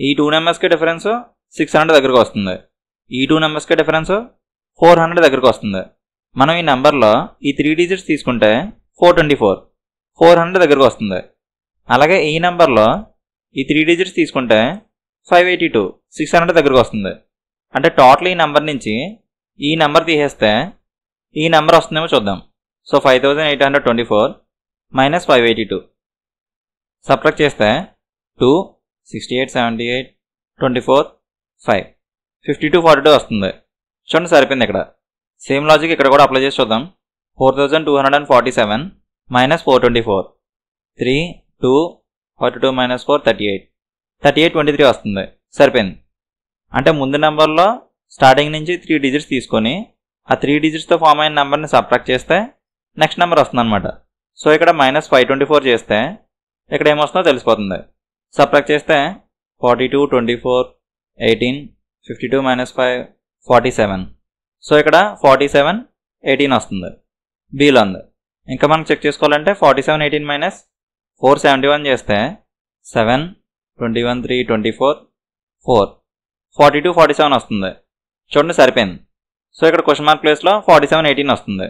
ఈ 2 నెంబర్స్కి డిఫరెన్స్ 600 దగ్గరకు వస్తుంది. ఈ 2 నెంబర్స్కి డిఫరెన్స్ 400 దగ్గరకు వస్తుంది. మనం ఈ నెంబర్లో ఈ 3 డిజిట్స్ తీసుకుంటే 424, 400 దగ్గరకు వస్తుంది. అలాగే ఈ నెంబర్లో ఈ 3 డిజిట్స్ తీసుకుంటే 582, 600 దగ్గరకు వస్తుంది. అంటే టోటల్ ఈ నెంబర్ నుంచి ఈ నెంబర్ తీసేస్తే ఈ నెంబర్ వస్తుందేమో చూద్దాం. సో 5824 మైనస్ 582 సబ్ట్రాక్ట్ చేస్తే 2, 68, 78, 24, 5, 52, 42 వస్తుంది. చూడండి సరిపోయింది. ఇక్కడ సేమ్ లాజిక్ ఇక్కడ కూడా అప్లై చేసి చూద్దాం. 4247 మైనస్ 424, 3, 2, 42 మైనస్ 4, 38, 38, 23 వస్తుంది. సరిపోయింది. అంటే ముందు నెంబర్లో స్టార్టింగ్ నుంచి 3 డిజిట్స్ తీసుకొని ఆ 3 డిజిట్స్తో ఫామ్ అయిన నెంబర్ని సబ్ట్రాక్ట్ చేస్తే నెక్స్ట్ నెంబర్ వస్తుంది అనమాట. సో ఇక్కడ మైనస్ 524 చేస్తే ఇక్కడ ఏమొస్తుందో తెలిసిపోతుంది. సబ్ట్రాక్ట్ చేస్తే 42, 24, 18, 52 మైనస్ 5, 47. సో ఇక్కడ 47, 18 వస్తుంది. బీలో ఉంది. ఇంకా మనం చెక్ చేసుకోవాలంటే 47, 18 మైనస్ 471 చేస్తే 7, 21, 3, 24, 4, 42, 47 వస్తుంది. చూడండి సరిపోయింది. సో ఇక్కడ క్వశ్చన్ మార్క్ ప్లేస్లో 47, 18 వస్తుంది.